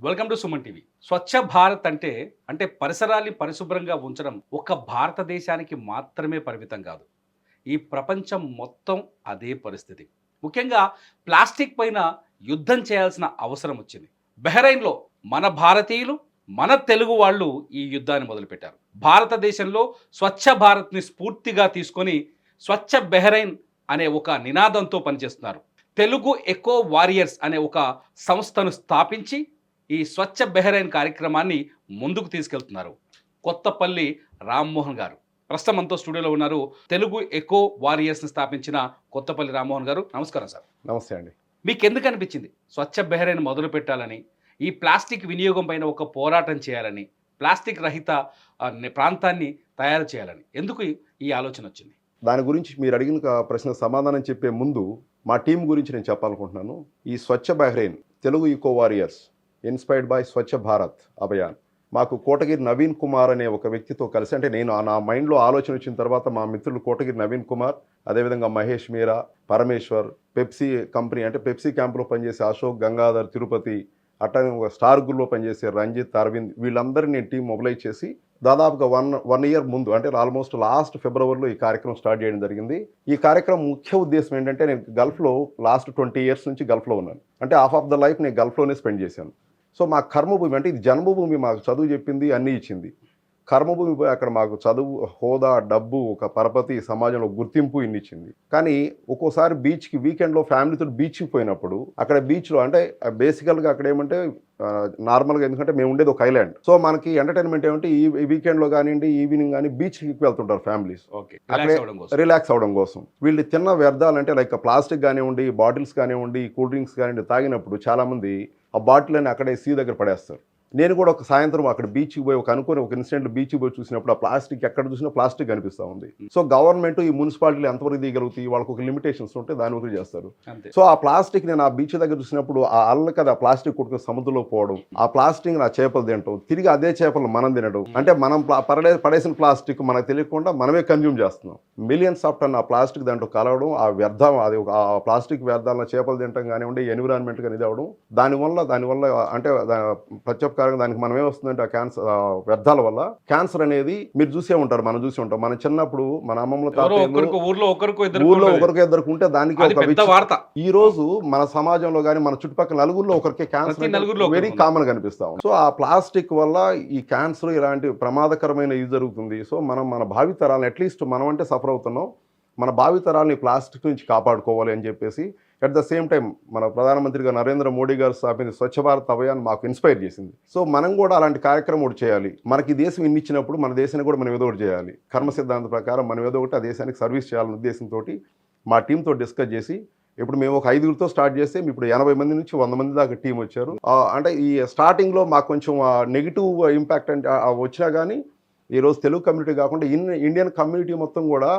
Welcome to Suman TV. Swachh Bharat అంటే పరిసరాల్ని పరిశుభ్రంగా ఉంచడం ఒక్క భారతదేశానికి మాత్రమే పరిమితం కాదు. ఈ ప్రపంచం మొత్తం అదే పరిస్థితి. ముఖ్యంగా ప్లాస్టిక్ పైన యుద్ధం చేయాల్సిన అవసరం వచ్చింది. బహ్రెయిన్‌లో మన భారతీయులు, మన తెలుగు వాళ్ళు ఈ యుద్ధాన్ని మొదలుపెట్టారు. భారతదేశంలో స్వచ్ఛ భారత్‌ని స్ఫూర్తిగా తీసుకొని స్వచ్ఛ బహ్రెయిన్ అనే ఒక నినాదంతో పనిచేస్తున్నారు. తెలుగు ఎకో వారియర్స్ అనే ఒక సంస్థను స్థాపించి ఈ స్వచ్ఛ బహ్రెయిన్ కార్యక్రమాన్ని ముందుకు తీసుకెళ్తున్నారు. కొత్తపల్లి రామ్మోహన్ గారు ప్రస్తుతం మనతో స్టూడియోలో ఉన్నారు. తెలుగు ఎకో వారియర్స్ని స్థాపించిన కొత్తపల్లి రామ్మోహన్ గారు, నమస్కారం సార్. నమస్తే అండి. మీకు ఎందుకు అనిపించింది స్వచ్ఛ బహ్రెయిన్ మొదలు పెట్టాలని, ఈ ప్లాస్టిక్ వినియోగం పైన ఒక పోరాటం చేయాలని, ప్లాస్టిక్ రహిత ప్రాంతాన్ని తయారు చేయాలని ఎందుకు ఈ ఆలోచన వచ్చింది? దాని గురించి మీరు అడిగిన ప్రశ్నకు సమాధానం చెప్పే ముందు మా టీం గురించి నేను చెప్పాలనుకుంటున్నాను. ఈ Swachh Bahrain Telugu eco warriors inspired by Swachh Bharat Abhiyan మాకు కోటగిరి నవీన్ కుమార్ అనే ఒక వ్యక్తితో కలిసి, అంటే నేను నా మైండ్లో ఆలోచన వచ్చిన తర్వాత మా మిత్రులు కోటగిరి నవీన్ కుమార్, అదేవిధంగా మహేష్ మీరా, పరమేశ్వర్, పెప్సీ కంపెనీ అంటే పెప్సీ క్యాంపులో పనిచేసే అశోక్, గంగాధర్, తిరుపతి, అట్లానే ఒక స్టార్ గ్రూప్లో పనిచేసే రంజిత్, అరవింద్, వీళ్ళందరినీ నేను టీం మొబిలైజ్ చేసి దాదాపుగా వన్ ఇయర్ ముందు, అంటే ఆల్మోస్ట్ లాస్ట్ ఫిబ్రవరిలో ఈ కార్యక్రమం స్టార్ట్ చేయడం జరిగింది. ఈ కార్యక్రమం ముఖ్య ఉద్దేశం ఏంటంటే, నేను గల్ఫ్లో లాస్ట్ 20 years నుంచి గల్ఫ్లో ఉన్నాను. అంటే హాఫ్ ఆఫ్ ద లైఫ్ నేను గల్ఫ్లోనే స్పెండ్ చేశాను. సో మా కర్మభూమి, అంటే ఇది జన్మభూమి, మాకు చదువు చెప్పింది, అన్నీ ఇచ్చింది. కర్మభూమి పోయి అక్కడ మాకు చదువు, హోదా, డబ్బు, ఒక పరపతి, సమాజంలో గుర్తింపు ఇన్ని ఇచ్చింది. కానీ ఒక్కోసారి బీచ్కి వీకెండ్లో ఫ్యామిలీతో బీచ్కి పోయినప్పుడు అక్కడ బీచ్లో అంటే బేసికల్గా అక్కడ ఏమంటే నార్మల్గా, ఎందుకంటే మేము ఉండేది ఒక ఐలాండ్. సో మనకి ఎంటర్టైన్మెంట్ ఏమంటే ఈ వీకెండ్లో కానివ్వండి, ఈవినింగ్ కానీ బీచ్కి వెళ్తుంటారు ఫ్యామిలీస్, అక్కడే రిలాక్స్ అవడం కోసం. వీళ్ళు తిన్న వ్యర్థాలు అంటే లైక్ ప్లాస్టిక్ కానివ్వండి, బాటిల్స్ కానివ్వండి, కూల్ డ్రింక్స్ కానివ్వండి తాగినప్పుడు చాలామంది ఆ బాటిల్ అని అక్కడే సీ దగ్గర పడేస్తారు. నేను కూడా ఒక సాయంత్రం అక్కడ బీచ్కి పోయి ఒక ఇన్సిడెంట్ బీచ్కి పోయి చూసినప్పుడు ఆ ప్లాస్టిక్ ఎక్కడ చూసినా ప్లాస్టిక్ కనిపిస్తూ ఉంది. సో గవర్నమెంట్, ఈ మున్సిపాలిటీలు ఎంతవరకు తీయగలుగుతాయి, వాళ్ళకి ఒక లిమిటేషన్స్ ఉంటే దాని వరకు చేస్తారు. సో ఆ ప్లాస్టిక్ నేను ఆ బీచ్ దగ్గర చూసినప్పుడు ఆ అల్లకి ఆ ప్లాస్టిక్ కొట్టుకుని సముద్రంలో పోవడం, ఆ ప్లాస్టిక్ ఆ చేపలు తినడం, తిరిగి అదే చేపలు మనం తినడం, అంటే మనం పడేసిన ప్లాస్టిక్ మనకు తెలియకుండా మనమే కన్జ్యూమ్ చేస్తున్నాం. మిలియన్స్ ఆఫ్ టన్ ఆ ప్లాస్టిక్ దాంట్లో కలవడం, ఆ వ్యర్థం, అది ఆ ప్లాస్టిక్ వ్యర్థాలను చేపలు తినడం కానివ్వండి, ఎన్విరాన్మెంట్ కానీ ఇది అవ్వడం, దానివల్ల అంటే ప్రత్యేక దానికి మనం ఏమొస్తుందంటే ఆ క్యాన్సర్, వ్యర్థాల వల్ల క్యాన్సర్ అనేది మీరు చూసే ఉంటారు, మనం చూసి ఉంటాం. మన చిన్నప్పుడు మన అమ్మమ్మల ఊర్లో ఒకరికి ఇద్దరికి ఉంటే దానికి ఈ రోజు మన సమాజంలో కానీ మన చుట్టుపక్కల నలుగురిలో ఒకరికి క్యాన్సర్ వెరీ కామన్ కనిపిస్తాం. సో ఆ ప్లాస్టిక్ వల్ల ఈ క్యాన్సర్ ఇలాంటి ప్రమాదకరమైన ఇది జరుగుతుంది. సో మన భావితరాలను అట్లీస్ట్ మనం అంటే సఫర్ అవుతున్నాం, మన భావితరాలని ప్లాస్టిక్ నుంచి కాపాడుకోవాలి అని చెప్పేసి అట్ ద సేమ్ టైం మన ప్రధానమంత్రిగా నరేంద్ర మోడీ గారు స్థాపించిన స్వచ్ఛ భారత్ అభియాన్ మాకు ఇన్స్పైర్ చేసింది. సో మనం కూడా అలాంటి కార్యక్రమం ఒకటి చేయాలి. మనకి దేశం ఇచ్చినప్పుడు మన దేశాన్ని కూడా మనం ఏదో ఒకటి చేయాలి. కర్మ సిద్ధాంత ప్రకారం మనం ఏదో ఒకటి ఆ దేశానికి సర్వీస్ చేయాలనే ఉద్దేశంతో మా టీంతో డిస్కస్ చేసి, ఇప్పుడు మేము ఒక 5గురితో స్టార్ట్ చేస్తే ఇప్పుడు 80 మంది నుంచి 100 మంది దాకా టీం వచ్చారు. అంటే ఈ స్టార్టింగ్లో మాకు కొంచెం నెగిటివ్ ఇంపాక్ట్ అంటే వచ్చినా కానీ ఈరోజు తెలుగు కమ్యూనిటీ కాకుండా ఇండియన్ కమ్యూనిటీ మొత్తం కూడా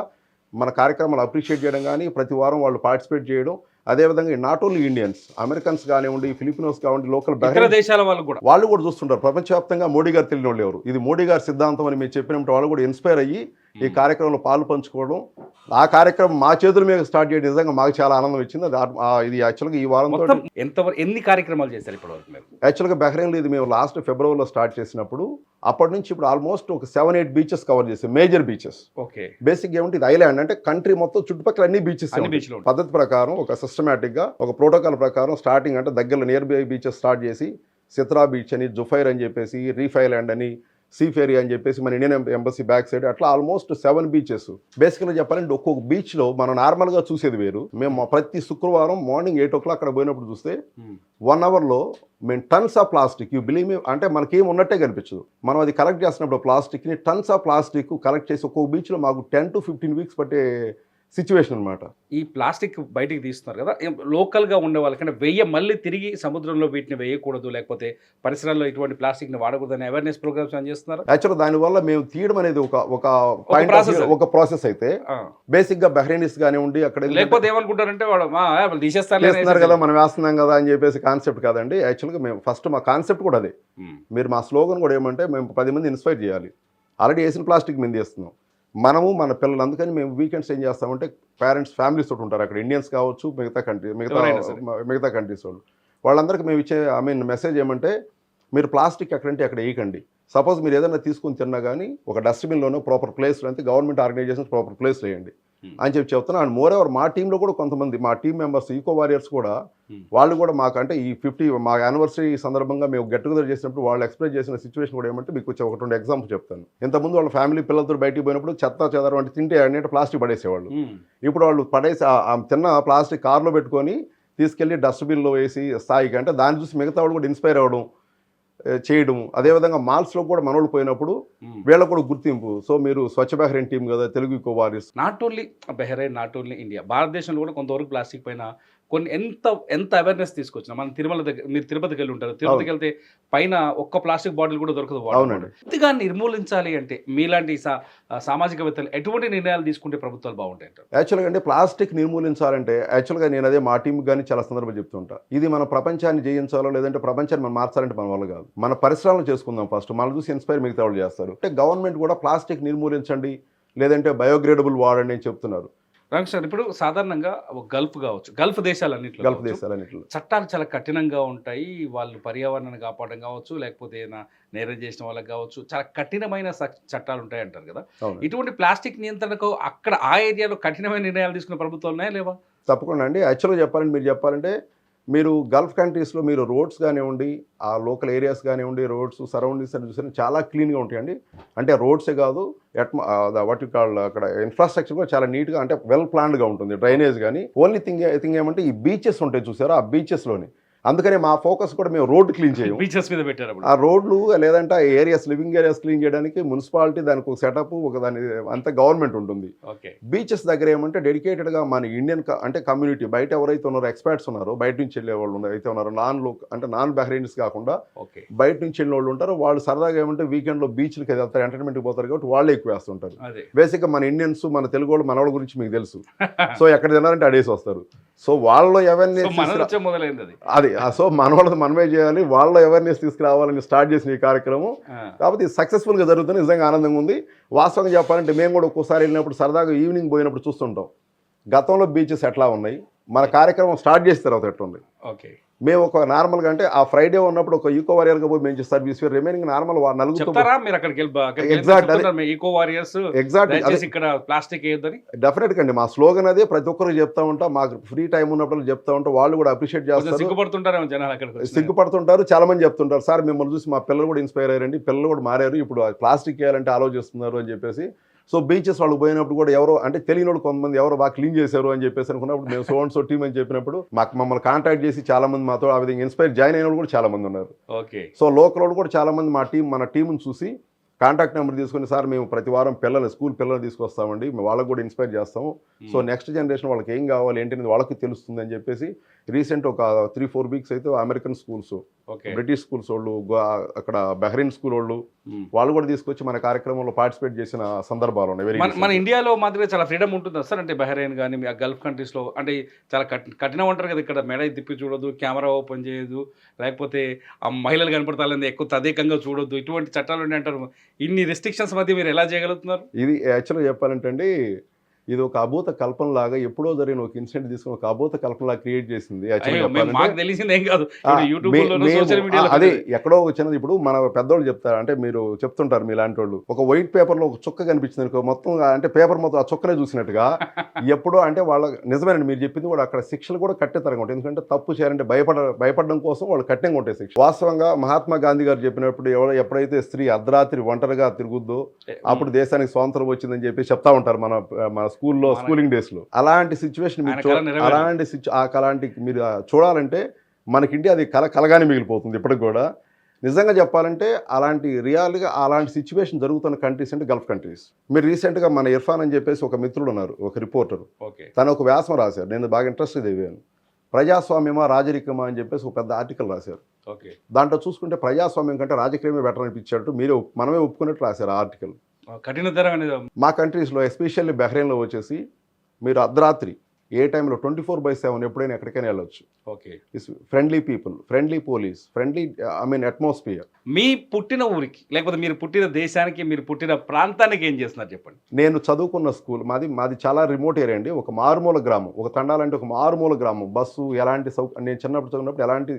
మన కార్యక్రమాలు అప్రిషియేట్ చేయడం కానీ, ప్రతి వారం వాళ్ళు పార్టిసిపేట్ చేయడం, అదేవిధంగా నాట్ ఓన్లీ ఇండియన్స్, అమెరికన్స్ కానివ్వండి, ఫిలిపినోస్ కానివ్వండి, లోకల్ దేశాల వాళ్ళు కూడా చూస్తుంటారు. ప్రపంచవ్యాప్తంగా మోడీ గారు తెలియని వాళ్ళు ఎవరు, ఇది మోడీ గారి సిద్ధాంతం అని మేము చెప్పినప్పుడు వాళ్ళు కూడా ఇన్స్పైర్ అయ్యి ఈ కార్యక్రమంలో పాలు పంచుకోవడం, ఆ కార్యక్రమం మా చేతుల మీద స్టార్ట్ చేయడం నిజంగా మాకు చాలా ఆనందం ఇచ్చింది. ఇది యాక్చువల్గా ఈ వారంతో ఎన్ని కార్యక్రమాలు చేశారు ఇప్పటివరకు? యాక్చువల్గా బహ్రెయిన్లో ఇది మేము లాస్ట్ ఫిబ్రవరిలో స్టార్ట్ చేసినప్పుడు అప్పటి నుంచి ఇప్పుడు ఆల్మోస్ట్ ఒక 7-8 బీచెస్ కవర్ చేసాం, మేజర్ బీచెస్. ఓకే, బేసిక్ ఏమిటి, ఇది ఐలాండ్ అంటే కంట్రీ మొత్తం చుట్టుపక్కల అన్ని బీచెస్. పద్ధతి ప్రకారం ఒక సిస్టమేటిక్ గా ఒక ప్రోటోకాల్ ప్రకారం స్టార్టింగ్ అంటే దగ్గర నియర్ బై బీచెస్ స్టార్ట్ చేసి సిత్రా బీచ్ అని, జుఫైర్ అని చెప్పేసి, రీఫ్ ఐలాండ్ అని, సీఫేరీ అని చెప్పేసి, మన ఇండియన్ ఎంబసీ బ్యాక్ సైడ్, అట్లా ఆల్మోస్ట్ 7 బీచెస్. బేసిక్గా చెప్పాలంటే ఒక్కొక్క బీచ్లో మనం నార్మల్గా చూసేది వేరు. మేము ప్రతి శుక్రవారం మార్నింగ్ 8 o'clock అక్కడ పోయినప్పుడు చూస్తే 1 hourలో మేము tons of plastic, you believe me, అంటే మనకేం ఉన్నట్టే కనిపించదు. మనం అది కలెక్ట్ చేస్తున్నప్పుడు ప్లాస్టిక్ని టన్స్ ఆఫ్ ప్లాస్టిక్ కలెక్ట్ చేసి ఒక్కొక్క బీచ్లో మాకు 10 to 15 weeks పట్టే సిచ్యువేషన్ అనమాట. ఈ ప్లాస్టిక్ బయటికి తీస్తున్నారు కదా, లోకల్గా ఉండే వాళ్ళకంటే మళ్ళీ తిరిగి సముద్రంలో వీటిని వేయకూడదు, లేకపోతే పరిసరాల్లో ఇటువంటి ప్లాస్టిక్ని వాడకూడదని అవేర్నెస్ ప్రోగ్రామ్స్ అని చేస్తున్నారు. యాక్చువల్గా దానివల్ల మేము తీయడం అనేది ఒక ప్రాసెస్ అయితే బేసిక్గా బహ్రెయినీస్ కానివ్వండి, అక్కడ లేకపోతే ఏమనుకుంటారంటే వాళ్ళు తీసేస్తారు కదా, మనం వేస్తున్నాం కదా అని చెప్పేసి కాన్సెప్ట్ కాదండి. యాక్చువల్గా మేము ఫస్ట్ మా కాన్సెప్ట్ కూడా అదే. మీరు మా స్లోగన్ కూడా ఏమంటే మేము 10 మంది ఇన్స్పైర్ చేయాలి. ఆల్రెడీ వేసిన ప్లాస్టిక్ మేము తీస్తున్నాం, మనము మన పిల్లలు. అందుకని మేము వీకెండ్స్ ఏం చేస్తామంటే పేరెంట్స్ ఫ్యామిలీస్ తోటి ఉంటారు అక్కడ, ఇండియన్స్ కావచ్చు, మిగతా కంట్రీస్ వాళ్ళు, వాళ్ళందరికీ మేము ఇచ్చే మెసేజ్ ఏమంటే, మీరు ప్లాస్టిక్ ఎక్కడంటే అక్కడ వేయకండి. సపోజ్ మీరు ఏదైనా తీసుకుని తిన్నా కానీ ఒక డస్ట్బిన్లోనో ప్రాపర్ ప్లేస్లో అంటే గవర్నమెంట్ ఆర్గనైజేషన్స్ ప్రాపర్ ప్లేస్లో వేయండి అని చెప్తున్నా. అండ్ మోర్ ఎవర్ మా టీంలో కూడా కొంతమంది మా టీం మెంబర్స్ ఈకో వారియర్స్ కూడా వాళ్ళు కూడా మాకు అంటే ఈ 50 మా యానివర్సరీ సందర్భంగా మేము గెట్ టుగెదర్ చేసినప్పుడు వాళ్ళు ఎక్స్ప్రెస్ చేసిన సిచ్యువేషన్ కూడా ఏమంటే మీకు ఒక 2 ఎగ్జాంపుల్ చెప్తాను. ఇంతకుముందు వాళ్ళ ఫ్యామిలీ పిల్లలతో బయటికి పోయినప్పుడు చెత్త చెదారం అంటే తింటే అన్నింటి ప్లాస్టిక్ పడేసేవాళ్ళు. ఇప్పుడు వాళ్ళు పడేసి తిన్న ప్లాస్టిక్ కార్లో పెట్టుకొని తీసుకెళ్లి డస్ట్బిన్లో వేసి స్థాయికి అంటే దాన్ని చూసి మిగతా వాళ్ళు కూడా ఇన్స్పైర్ అవ్వడం చేయడం. అదేవిధంగా మాల్స్లో కూడా మనోళ్ళు పోయినప్పుడు వీళ్ళకు కూడా గుర్తింపు. సో మీరు స్వచ్ఛ బహ్రెయిన్ టీం కదా, Telugu eco warriors. Not only Bahrain, not only India, భారతదేశంలో కూడా కొంతవరకు ప్లాస్టిక్ పైన కొన్ని ఎంత అవేర్నెస్ తీసుకొచ్చినా మనం తిరుమల దగ్గర, మీరు తిరుపతికి వెళ్ళి ఉంటారు, తిరుపతికి వెళ్తే పైన ఒక్క ప్లాస్టిక్ బాటిల్ కూడా దొరకదు. అవునండి. పూర్తిగా నిర్మూలించాలి అంటే మీలాంటి సామాజికవేత్తలు ఎటువంటి నిర్ణయాలు తీసుకుంటే ప్రభుత్వాలు బాగుంటాయి అంటారు? యాక్చువల్గా అంటే ప్లాస్టిక్ నిర్మూలించాలంటే యాక్చువల్గా నేను అదే మా టీంకి కానీ చాలా సందర్భం చెప్తుంటా. ఇది మన ప్రపంచాన్ని జయించాలో లేదంటే ప్రపంచాన్ని మనం మార్చాలంటే మన వల్ల కాదు. మన పరిసరాలను చేసుకుందాం ఫస్ట్, మనం చూసి ఇన్స్పైర్ మిగతా వాళ్ళు చేస్తారు. అంటే గవర్నమెంట్ కూడా ప్లాస్టిక్ నిర్మూలించండి లేదంటే బయోగ్రేడబుల్ వాడండి అని చెప్తున్నారు. రామకృష్ణ, ఇప్పుడు సాధారణంగా గల్ఫ్ కావచ్చు, గల్ఫ్ దేశాలన్నింటిలో చట్టాలు చాలా కఠినంగా ఉంటాయి. వాళ్ళు పర్యావరణాన్ని కాపాడడం కావచ్చు, లేకపోతే ఏదైనా నేరం చేసిన వాళ్ళకి కావచ్చు, చాలా కఠినమైన చట్టాలు ఉంటాయి అంటారు కదా. ఇటువంటి ప్లాస్టిక్ నియంత్రణకు అక్కడ ఆ ఏరియాలో కఠినమైన నిర్ణయాలు తీసుకున్న ప్రభుత్వాలు ఉన్నాయా లేవా? తప్పకుండా అండి. యాక్చువల్గా చెప్పాలంటే మీరు చెప్పాలంటే మీరు గల్ఫ్ కంట్రీస్లో మీరు రోడ్స్ కానివ్వండి, ఆ లోకల్ ఏరియాస్ కానివ్వండి, రోడ్స్ సరౌండింగ్స్ అని చూసిన చాలా క్లీన్గా ఉంటాయండి. అంటే రోడ్సే కాదు, వాట్ యు కాల్ అక్కడ ఇన్ఫ్రాస్ట్రక్చర్ కూడా చాలా నీట్గా అంటే వెల్ ప్లాన్డ్గా ఉంటుంది. డ్రైనేజ్ కానీ ఓన్లీ థింగ్ ఏమంటే ఈ బీచెస్ ఉంటాయి చూసారా, ఆ బీచెస్లోని అందుకనే మా ఫోకస్ కూడా మేము రోడ్డు క్లీన్ చేయం. బీచెస్ మీద పెట్టారు ఆ రోడ్లు లేదంటే ఆ ఏరియాస్ లివింగ్ ఏరియాస్ క్లీన్ చేయడానికి మున్సిపాలిటీ దానికి ఒక సెటప్ ఒక దాని అంతా గవర్నమెంట్ ఉంటుంది. బీచెస్ దగ్గర ఏమంటే డెడికేటెడ్గా మన ఇండియన్ అంటే కమ్యూనిటీ బయట ఎవరైతే ఉన్నారో ఎక్స్పర్ట్స్ ఉన్నారో, బయట నుంచి వెళ్ళే వాళ్ళు అయితే ఉన్నారో నాన్ బహ్రెయిన్స్ కాకుండా బయట నుంచి వెళ్ళిన వాళ్ళు ఉంటారు. వాళ్ళు సరదాగా ఏమంటే వీకెండ్లో బీచ్లకి వెళ్తారు, ఎంటర్టైన్మెంట్కి పోతారు కాబట్టి వాళ్ళే ఎక్కువ వేస్తుంటారు. బేసిక్గా మన ఇండియన్స్ మన తెలుగు వాళ్ళు మన వాళ్ళ గురించి మీకు తెలుసు. సో ఎక్కడ తిన్నారంటే అడేసి వస్తారు. సో వాళ్ళలో అవేర్నెస్ మొదలైంది అది. సో మన వాళ్ళది మనమే చేయాలి, వాళ్ళ అవేర్నెస్ తీసుకురావాలని స్టార్ట్ చేసిన ఈ కార్యక్రమం. కాబట్టి సక్సెస్ఫుల్గా జరుగుతుంది, నిజంగా ఆనందంగా ఉంది. వాస్తవంగా చెప్పాలంటే మేము కూడా ఒక్కోసారి వెళ్ళినప్పుడు సరదాగా ఈవినింగ్ పోయినప్పుడు చూస్తుంటాం గతంలో బీచెస్ ఎట్లా ఉన్నాయి, మన కార్యక్రమం స్టార్ట్ చేసిన తర్వాత ఎట్లా ఉంది. మేము ఒక నార్మల్గా అంటే ఆ ఫ్రైడే ఉన్నప్పుడు ఒక ఈకో వారియర్గా పోయి మేము సర్వీస్ రిమైనింగ్ నార్మల్ డెఫినెట్గా అండి. మా స్లోగన్ అదే, ప్రతి ఒక్కరు చెప్తా ఉంటాం, మాకు ఫ్రీ టైం ఉన్నప్పుడు చెప్తా ఉంటాం. వాళ్ళు కూడా అప్రిషియేట్ చేస్తారు, సిగ్గుపడుతుంటారు. చాలా మంది చెప్తుంటారు, సార్ మిమ్మల్ని చూసి మా పిల్లలు కూడా ఇన్స్పైర్ అయ్యారండి, పిల్లలు కూడా మారారు, ఇప్పుడు ప్లాస్టిక్ వేయాలంటే ఆలోచిస్తున్నారు అని చెప్పేసి. సో బీచెస్ వాళ్ళు పోయినప్పుడు కూడా ఎవరో అంటే తెలియని వాళ్ళు కొంతమంది ఎవరో బాగా క్లీన్ చేశారు అని చెప్పేసి అనుకున్నప్పుడు మేము సో టీమ్ అని చెప్పినప్పుడు మమ్మల్ని కాంటాక్ట్ చేసి చాలా మంది మాతో ఆ విధంగా ఇన్స్పైర్ జాయిన్ అయిన వాళ్ళు కూడా చాలా మంది ఉన్నారు. సో లోకల్ వాళ్ళు కూడా చాలా మంది మన టీంని చూసి కాంటాక్ట్ నెంబర్ తీసుకుని, సార్ మేము ప్రతి వారం స్కూల్ పిల్లలు తీసుకొస్తామండి, వాళ్ళకు కూడా ఇన్స్పైర్ చేస్తాము. సో నెక్స్ట్ జనరేషన్ వాళ్ళకి ఏం కావాలి ఏంటనేది వాళ్ళకి తెలుస్తుంది అని చెప్పేసి రీసెంట్ ఒక 3-4 వీక్స్ అయితే అమెరికన్ స్కూల్స్, బ్రిటిష్ స్కూల్స్ వాళ్ళు, అక్కడ బహ్రెయిన్ స్కూల్ వాళ్ళు కూడా తీసుకొచ్చి మన కార్యక్రమంలో పార్టిసిపేట్ చేసిన సందర్భాలు ఉన్నాయి. మన ఇండియాలో మాత్రమే చాలా ఫ్రీడమ్ ఉంటుంది సార్, అంటే బహ్రెయిన్ కానీ గల్ఫ్ కంట్రీస్లో అంటే చాలా కఠినం ఉంటారు కదా. ఇక్కడ మెడ తిప్పి చూడొద్దు, కెమెరా ఓపెన్ చేయొద్దు, లేకపోతే ఆ మహిళలు కనపడతాలని ఎక్కువ తదేకంగా చూడొద్దు, ఇటువంటి చట్టాలు ఉన్నాయి అంటారు. ఇన్ని రెస్ట్రిక్షన్స్ మధ్య మీరు ఎలా చేయగలుగుతున్నారు? ఇది యాక్చువల్గా చెప్పాలంటే అండి, ఇది ఒక అభూత కల్పన లాగా ఎప్పుడో జరిగిన ఒక ఇన్సిడెంట్ తీసుకుని ఒక అభూత కల్పన లాగా క్రియేట్ చేసింది. అదే ఎక్కడో వచ్చినది. ఇప్పుడు మన పెద్దోళ్ళు చెప్తారు, అంటే మీరు చెప్తుంటారు మీలాంటి వాళ్ళు, ఒక వైట్ పేపర్ లో ఒక చుక్క కనిపించింది మొత్తం, అంటే పేపర్ మొత్తం ఆ చుక్కనే చూసినట్టుగా ఎప్పుడో అంటే వాళ్ళ నిజమేనండి మీరు చెప్పింది కూడా. అక్కడ శిక్షలు కూడా కట్టేతరంగా ఉంటాయి, ఎందుకంటే తప్పు చేయాలంటే భయపడడం కోసం వాళ్ళు కఠినంగా ఉంటాయి శిక్ష. వాస్తవంగా మహాత్మా గాంధీ గారు చెప్పినప్పుడు ఎప్పుడైతే స్త్రీ అర్ధరాత్రి ఒంటరిగా తిరుగుద్దో అప్పుడు దేశానికి స్వాతంత్రం వచ్చిందని చెప్పి చెప్తా ఉంటారు మన స్కూలింగ్ డేస్ లో. అలాంటి సిచ్యువేషన్ అలాంటి మీరు చూడాలంటే మనకింటి అది కలగానే మిగిలిపోతుంది ఇప్పటికి కూడా. నిజంగా చెప్పాలంటే అలాంటి సిచ్యువేషన్ జరుగుతున్న కంట్రీస్ అంటే గల్ఫ్ కంట్రీస్. మీరు రీసెంట్గా మన ఇర్ఫాన్ అని చెప్పేసి ఒక మిత్రుడు ఉన్నారు, ఒక రిపోర్టర్, తను ఒక వ్యాసం రాశారు, నేను బాగా ఇంట్రెస్ట్ దిగాను. ప్రజాస్వామ్యమా రాజరికమా అని చెప్పేసి ఒక పెద్ద ఆర్టికల్ రాశారు. దాంట్లో చూసుకుంటే ప్రజాస్వామ్యం కంటే రాజకీయమే బెటర్ అనిపించాడు, మనమే ఒప్పుకున్నట్టు రాశారు ఆ ఆర్టికల్. మా కంట్రీస్లో ఎస్పెషల్లీ బహ్రెయిన్లో వచ్చేసి మీరు అర్ధరాత్రి ఏ టైంలో 24/7 ఎప్పుడైనా ఎక్కడికైనా వెళ్ళొచ్చు. Friendly people, friendly police, friendly atmosphere. మీ పుట్టిన ఊరికి లేకపోతే మీరు పుట్టిన దేశానికి, మీరు పుట్టిన ప్రాంతానికి ఏం చేస్తున్నారు చెప్పండి? నేను చదువుకున్న స్కూల్ మాది చాలా రిమోట్ ఏరియా అండి, ఒక మారుమూల గ్రామం. ఒక తండాలంటే ఒక మారుమూల గ్రామం. బస్సు ఎలాంటి నేను చిన్నప్పుడు చదివినప్పుడు ఎలాంటి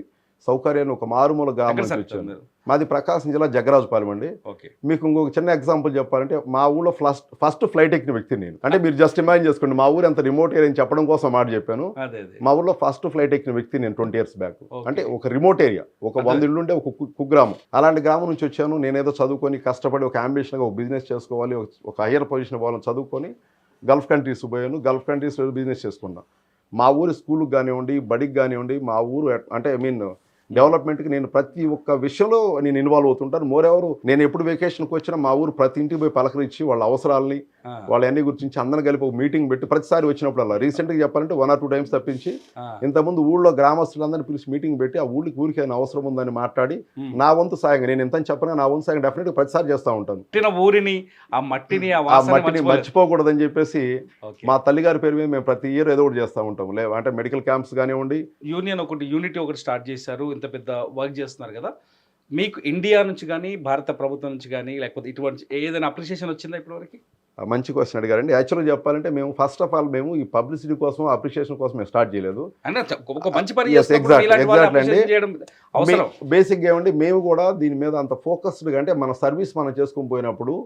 సౌకర్యాన్ని ఒక మారుమూల గ్రామం ఎక్కడ నుంచి సార్ వచ్చాను. మీరు? మాది ప్రకాశం జిల్లా జగ్గరాజుపాలెం అండి. ఓకే. మీకు ఇంకొక చిన్న ఎగ్జాంపుల్ చెప్పాలంటే మా ఊళ్ళో ఫస్ట్ ఫ్లైట్ ఎక్కిన వ్యక్తి నేను. అంటే మీరు జస్ట్ ఇమాజిన్ చేసుకోండి, మా ఊరు ఎంత రిమోట్ ఏరియా అని చెప్పడం కోసం మాట చెప్పాను. అదే అదే. మా ఊళ్ళో ఫస్ట్ ఫ్లైట్ ఎక్కిన వ్యక్తి నేను 20 years బ్యాక్. ఓకే. అంటే ఒక రిమోట్ ఏరియా, ఒక 100 ఇళ్ళు ఉండే ఒక కుగ్రామం. అలాంటి గ్రామం నుంచి వచ్చాను. నేనేదో చదువుకొని కష్టపడి ఒక అంబిషన్గా ఒక బిజినెస్ చేసుకోవాలి, ఒక హయ్యర్ పొజిషన్ పోవాలని చదువుకొని గల్ఫ్ కంట్రీస్ పోయాను. గల్ఫ్ కంట్రీస్లో బిజినెస్ చేసుకున్నా. మా ఊరి స్కూల్కి కానివ్వండి, బడికి కానివ్వండి, మా ఊరు అంటే ఐ మీన్ డెవలప్మెంట్కి నేను ప్రతి ఒక్క విషయంలో నేను ఇన్వాల్వ్ అవుతుంటాను. మోరెవరు నేను ఎప్పుడు వెకేషన్కి వచ్చినా మా ఊరు ప్రతి ఇంటికి పోయి పలకరించి వాళ్ళ అవసరాలని వాళ్ళ అన్ని గురించి అందరం కలిపి ఒక మీటింగ్ పెట్టి ప్రతిసారి వచ్చినప్పుడు అలా రీసెంట్గా చెప్పాలంటే 1 or 2 times తప్పించి ఇంతకుముందు ఊళ్ళో గ్రామస్తులందరినీ పిలిచి మీటింగ్ పెట్టి ఆ ఊరికి ఏమైనా అవసరం ఉందని మాట్లాడి నా వంతు సాయంగా నేను ఎంత చెప్పినా నా వంతు సాయం డెఫినెట్గా ప్రతిసారి చేస్తూ ఉంటాను. ఊరిని ఆ మట్టిని ఆ మట్టిని మర్చిపోకూడదని చెప్పేసి మా తల్లిగారి పేరు మీద మేము ప్రతి ఇయర్ ఏదో ఒకటి చేస్తూ ఉంటాం. అంటే మెడికల్ క్యాంప్స్ కానివ్వండి. యూనిటీ ఒకటి స్టార్ట్ చేశారు, ఇంత పెద్ద వర్క్ చేస్తున్నారు కదా. మీకు ఇండియా నుంచి కానీ భారత ప్రభుత్వం నుంచి కానీ లేకపోతే ఇటువంటి ఏదైనా అప్రిషియేషన్ వచ్చిందా ఇప్పటివరకు? మంచి క్వశ్చన్ అడిగారండి. యాక్చువల్గా చెప్పాలంటే మేము ఫస్ట్ ఆఫ్ ఆల్ మేము ఈ పబ్లిసిటీ కోసం అప్రిషియేషన్ కోసం మేము స్టార్ట్ చేయలేదు. ఒక మంచి పని బేసిక్గా ఏమండి, మేము కూడా దీని మీద అంత ఫోకస్డ్గా అంటే మన సర్వీస్ మనం చేసుకుని పోయినప్పుడు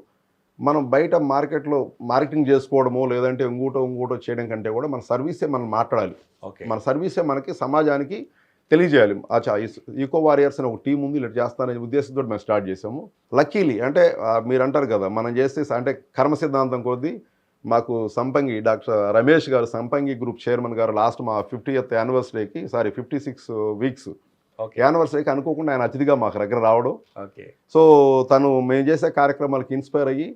మనం బయట మార్కెట్లో మార్కెటింగ్ చేసుకోవడమో లేదంటే ఇంకోటో చేయడం కంటే కూడా మన సర్వీసే మనం మాట్లాడాలి. మన సర్వీసే మనకి సమాజానికి తెలియజేయాలి. అచ్చా, ఈకో వారియర్స్ అని ఒక టీం ఉంది, ఇలా చేస్తారనే ఉద్దేశంతో మేము స్టార్ట్ చేసాము. లక్కీలీ అంటే మీరు అంటారు కదా, మనం చేస్తే అంటే కర్మ సిద్ధాంతం కొద్దీ మాకు సంపంగి డాక్టర్ రమేష్ గారు, సంపంగి గ్రూప్ చైర్మన్ గారు లాస్ట్ మా 50th యానివర్సరీకి 56 weeks యానివర్సరీకి అనుకోకుండా ఆయన అతిథిగా మాకు దగ్గర రావడం. సో తను మేము చేసే కార్యక్రమాలకు ఇన్స్పైర్ అయ్యి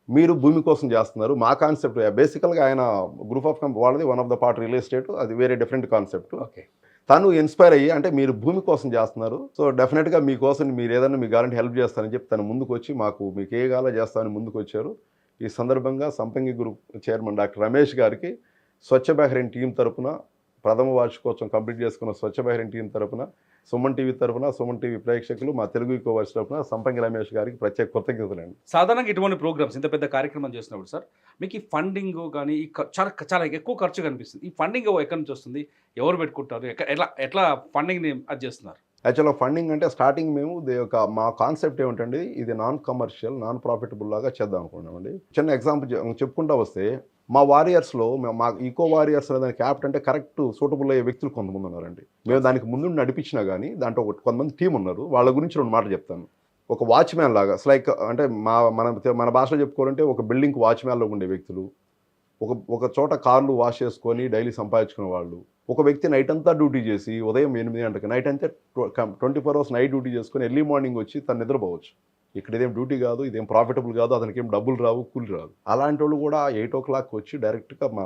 మీరు భూమి కోసం చేస్తున్నారు, మా కాన్సెప్ట్ బేసికల్గా ఆయన గ్రూప్ ఆఫ్ వాళ్ళది one of the part real estate, అది వేరే డిఫరెంట్ కాన్సెప్ట్. తను ఇన్స్పైర్ అయ్యి అంటే మీరు భూమి కోసం చేస్తున్నారు, సో డెఫినెట్గా మీకోసం మీరు ఏదైనా మీ గ్యారంటీ హెల్ప్ చేస్తానని చెప్పి తను ముందుకు వచ్చి మీకు ఏ కావాలో చేస్తామని ముందుకు వచ్చారు. ఈ సందర్భంగా సంపంగి గ్రూప్ చైర్మన్ డాక్టర్ రమేష్ గారికి స్వచ్ఛ బహ్రెయిన్ టీం తరపున ప్రథమ వార్షికోత్సవం కంప్లీట్ చేసుకున్న స్వచ్ఛ బహ్రెయిన్ టీం తరపున, సుమన్ టీవీ తరపున, సుమన్ టీవీ ప్రేక్షకులు, మా తెలుగు ఈకో వాయిస్ తరపున సంపంగి రమేష్ గారికి ప్రత్యేక కృతజ్ఞతలండి. సాధారణంగా ఇటువంటి ప్రోగ్రామ్స్ ఇంత పెద్ద కార్యక్రమం చేసినప్పుడు సార్ మీకు ఈ ఫండింగ్ కానీ చాలా ఎక్కువ ఖర్చు కనిపిస్తుంది. ఈ ఫండింగ్ ఎక్కడి నుంచి వస్తుంది, ఎవరు పెట్టుకుంటారు, ఎట్లా ఫండింగ్ని అది చేస్తున్నారు? యాక్చువల్గా ఫండింగ్ అంటే స్టార్టింగ్ మేము మా కాన్సెప్ట్ ఏమిటండి, ఇది నాన్ కమర్షియల్ నాన్ ప్రాఫిటబుల్ లాగా చేద్దాం అనుకున్నామండి. చిన్న ఎగ్జాంపుల్ చెప్పుకుంటా వస్తే మా వారియర్స్లో మా ఈకో వారియర్స్ దాని క్యాప్టెన్ అంటే కరెక్ట్ సూటబుల్ అయ్యే వ్యక్తులు కొంతమంది ఉన్నారండి. మేము దానికి ముందు నడిపించినా కానీ దాంట్లో కొంతమంది టీం ఉన్నారు. వాళ్ళ గురించి 2 మాటలు చెప్తాను. ఒక వాచ్మ్యాన్ లాగా లైక్ అంటే మన భాషలో చెప్పుకోవాలంటే ఒక బిల్డింగ్కి వాచ్మ్యాన్లో ఉండే వ్యక్తులు, ఒక చోట కార్లు వాష్ చేసుకొని డైలీ సంపాదించుకునే వాళ్ళు, ఒక వ్యక్తి నైట్ అంతా డ్యూటీ చేసి ఉదయం 8 గంటలకు నైట్ అంతా 24 hours నైట్ డ్యూటీ చేసుకొని ఎర్లీ మార్నింగ్ వచ్చి తను నిద్రపోవచ్చు. ఇక్కడ ఇదేం డ్యూటీ కాదు, ఇదేం ప్రాఫిటబుల్ కాదు, అతనికి ఏం డబ్బులు రావు, కూలి రాదు. అలాంటి వాళ్ళు కూడా 8 o'clock వచ్చి డైరెక్ట్గా మా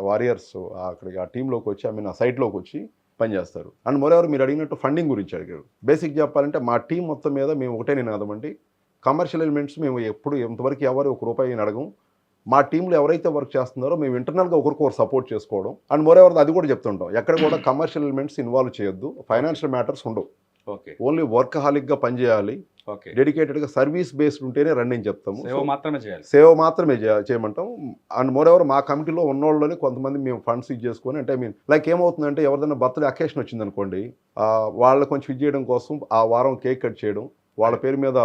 వారియర్స్ అక్కడికి ఆ టీంలోకి వచ్చి ఆ సైట్లోకి వచ్చి పనిచేస్తారు. అండ్ మోరెవర్ మీరు అడిగినట్టు ఫండింగ్ గురించి అడిగారు. బేసిక్ చెప్పాలంటే మా టీం మొత్తం మీద మేము ఒకటే నినాదమండి, కమర్షియల్ ఎలిమెంట్స్ మేము ఎప్పుడు ఎంతవరకు ఎవరు ₹1 అడగం. మా టీంలో ఎవరైతే వర్క్ చేస్తున్నారో మేము ఇంటర్నల్గా ఒకరికొకరు సపోర్ట్ చేసుకోవడం. అండ్ మోరెవర్ అది కూడా చెప్తుంటాం, ఎక్కడ కూడా కమర్షియల్ ఎలిమెంట్స్ ఇన్వాల్వ్ చేయొద్దు, ఫైనాన్షియల్ మ్యాటర్స్ ఉండవు. ఓన్లీ వర్కహాలిక్గా పనిచేయాలి, డెడికేటెడ్గా సర్వీస్ బేస్డ్ ఉంటేనే రండి అని చెప్తాము. సేవ మాత్రమే చేయమంటాం. అండ్ మోరెవర్ మా కమిటీలో ఉన్నోళ్ళని కొంతమంది మేము ఫండ్స్ చేసుకొని అంటే లైక్ ఏమవుతుందంటే ఎవరిదైనా బర్త్డే అకేషన్ వచ్చింది అనుకోండి, వాళ్ళని కొంచెం ఇది చేయడం కోసం ఆ వారం కేక్ కట్ చేయడం, వాళ్ళ పేరు మీద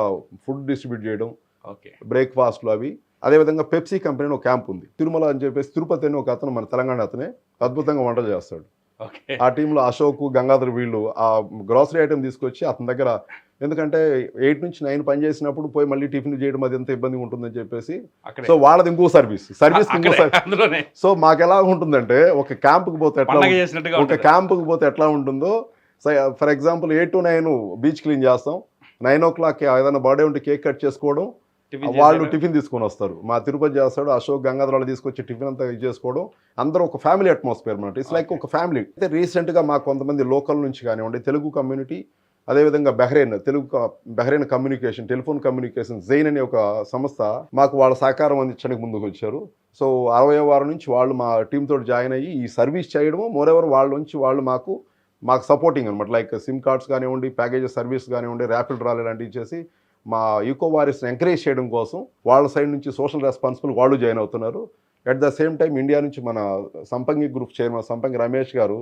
ఫుడ్ డిస్ట్రిబ్యూట్ చేయడం, బ్రేక్ఫాస్ట్లు అవి. అదేవిధంగా పెప్సీ కంపెనీ ఒక క్యాంప్ ఉంది తిరుమల అని చెప్పేసి, తిరుపతి అని ఒక అతను మన తెలంగాణ అతనే అద్భుతంగా వంటలు చేస్తాడు. ఆ టీంలో అశోక్, గంగాధర్ వీళ్ళు ఆ గ్రాసరీ ఐటమ్ తీసుకొచ్చి అతని దగ్గర, ఎందుకంటే 8 నుంచి 9 పని చేసినప్పుడు పోయి మళ్ళీ టిఫిన్ చేయడం అది ఎంత ఇబ్బందిగా ఉంటుందని చెప్పేసి, సో వాళ్ళది ఇంకో సర్వీస్. సో మాకు ఎలా ఉంటుందంటే ఒక క్యాంపుకి పోతే ఎట్లా ఉంటుందో, for example 8 to 9 beach clean చేస్తాం, 9 o'clock ఏదైనా బర్త్డే ఉంటే కేక్ కట్ చేసుకోవడం, వాళ్ళు టిఫిన్ తీసుకొని వస్తారు. మా తిరుపతి చేస్తాడు అశోక్, గంగాధర్ వాళ్ళు తీసుకొచ్చి టిఫిన్ అంతా ఇది చేసుకోవడం, అందరూ ఒక ఫ్యామిలీ అట్మాస్ఫియర్ అన్నమాట. ఇట్స్ లైక్ ఒక ఫ్యామిలీ. అయితే రీసెంట్గా మాకు కొంతమంది లోకల్ నుంచి కానివ్వండి, తెలుగు కమ్యూనిటీ, అదేవిధంగా Bahrain communication, telephone communication Jain అనే ఒక సంస్థ మాకు వాళ్ళ సహకారం అందించడానికి ముందుకు వచ్చారు. సో 60వ వారం నుంచి వాళ్ళు మా టీంతో జాయిన్ అయ్యి ఈ సర్వీస్ చేయడము, మోరెవర్ వాళ్ళ నుంచి వాళ్ళు మాకు సపోర్టింగ్ అనమాట. లైక్ సిమ్ కార్డ్స్ కానివ్వండి, ప్యాకేజెస్ సర్వీస్ కానివ్వండి, ర్యాపిడ్ డ్రాల్ లాంటివి చేసి మా ఈకో వారియర్స్ని ఎంకరేజ్ చేయడం కోసం వాళ్ళ సైడ్ నుంచి సోషల్ రెస్పాన్సిబుల్ వాళ్ళు జాయిన్ అవుతున్నారు. At the same time India నుంచి మన సంపంగి గ్రూప్ చైర్మన్ సంపంగి రమేష్ గారు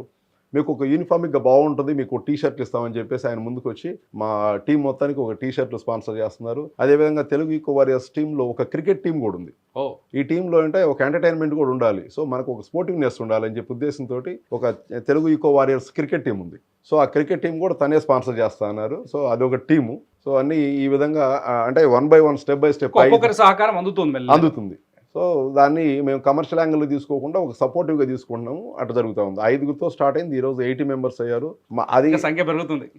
మీకు ఒక యూనిఫామిక్గా బాగుంటుంది, మీకు టీ షర్ట్లు ఇస్తామని చెప్పేసి ఆయన ముందుకు వచ్చి మా టీం మొత్తానికి ఒక టీ షర్ట్లు స్పాన్సర్ చేస్తున్నారు. అదేవిధంగా తెలుగు ఈకో వారియర్స్ టీంలో ఒక క్రికెట్ టీం కూడా ఉంది. ఓ ఈ టీంలో అంటే ఒక ఎంటర్టైన్మెంట్ కూడా ఉండాలి. సో మనకు ఒక స్పోర్టివ్నెస్ ఉండాలని చెప్పి ఉద్దేశంతో ఒక Telugu eco warriors cricket team ఉంది. సో ఆ క్రికెట్ టీం కూడా తనే స్పాన్సర్ చేస్తా అన్నారు. సో అదొక టీము. సో అన్ని ఈ విధంగా అంటే 1 by 1 స్టెప్ బై స్టెప్ ఒక్కొక్కరి సహకారం అందుతుంది మెల్లగా. అందుతుంది. సో దాన్ని మేము కమర్షియల్ యాంగిల్లో తీసుకోకుండా ఒక సపోర్టివ్గా తీసుకుంటున్నాము. అట్లా జరుగుతూ ఉంది. 5గురితో స్టార్ట్ అయింది, ఈరోజు 80 మెంబర్స్ అయ్యారు. అది ఇంకా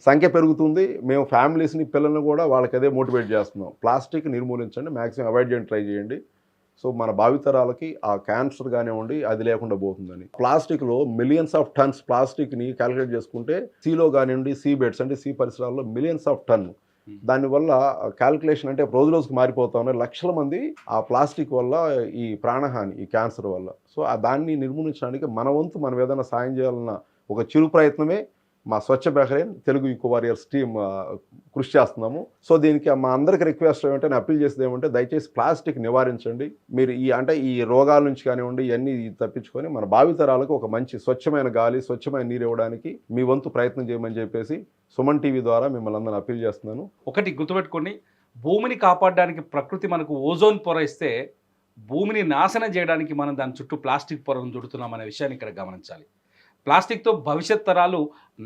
సంఖ్య పెరుగుతుంది. మేము ఫ్యామిలీస్ని పిల్లల్ని కూడా వాళ్ళకి అదే మోటివేట్ చేస్తున్నాం. ప్లాస్టిక్ నిర్మూలించండి, మ్యాక్సిమం అవాయిడ్ చేయడానికి ట్రై చేయండి. సో మన భావితరాలకి ఆ క్యాన్సర్ కానివ్వండి అది లేకుండా పోతుందని. ప్లాస్టిక్లో మిలియన్స్ ఆఫ్ టన్స్ ప్లాస్టిక్ని క్యాలిక్యులేట్ చేసుకుంటే సీలో కానివ్వండి, సీ బెడ్స్ అంటే సీ పరిసరాల్లో మిలియన్స్ ఆఫ్ టన్. దానివల్ల క్యాల్కులేషన్ అంటే రోజు రోజుకి మారిపోతా ఉన్నాయి. లక్షల మంది ఆ ప్లాస్టిక్ వల్ల ఈ ప్రాణహాని, ఈ క్యాన్సర్ వల్ల. సో దాన్ని నిర్మూలించడానికి మన వంతు మనం ఏదైనా సాయం చేయాలన్న ఒక చిరు ప్రయత్నమే మా Swachh Bahrain Telugu eco warriors team కృషి చేస్తున్నాము. సో దీనికి మా అందరికి రిక్వెస్ట్ ఏమంటే, నేను అప్పీల్ చేసేది ఏమంటే, దయచేసి ప్లాస్టిక్ నివారించండి. మీరు ఈ రోగాల నుంచి కానివ్వండి ఇవన్నీ తప్పించుకొని మన భావితరాలకు ఒక మంచి స్వచ్ఛమైన గాలి, స్వచ్ఛమైన నీరు ఇవ్వడానికి మీ వంతు ప్రయత్నం చేయమని చెప్పేసి సుమన్ టీవీ ద్వారా మిమ్మల్ని అందరిని అప్పీల్ చేస్తున్నాను. ఒకటి గుర్తుపెట్టుకోండి, భూమిని కాపాడడానికి ప్రకృతి మనకు ఓజోన్ పొర ఇస్తే, భూమిని నాశనం చేయడానికి మనం దాని చుట్టూ ప్లాస్టిక్ పొరను చుడుతున్నాం అనే విషయాన్ని ఇక్కడ గమనించాలి. ప్లాస్టిక్తో భవిష్యత్ తరాలు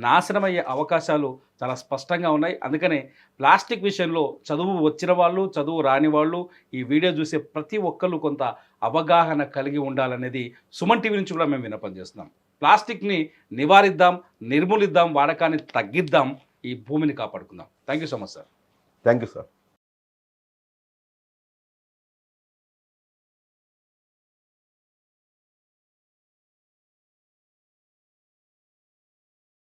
నాశనమయ్యే అవకాశాలు చాలా స్పష్టంగా ఉన్నాయి. అందుకనే ప్లాస్టిక్ విషయంలో చదువు వచ్చిన వాళ్ళు, చదువు రాని వాళ్ళు, ఈ వీడియో చూసే ప్రతి ఒక్కళ్ళు కొంత అవగాహన కలిగి ఉండాలనేది సుమన్ టీవీ నుంచి కూడా మేము విన్నపం చేస్తున్నాం. ప్లాస్టిక్ని నివారిద్దాం, నిర్మూలిద్దాం, వాడకాన్ని తగ్గిద్దాం, ఈ భూమిని కాపాడుకుందాం. Thank you so much sir. Thank you sir.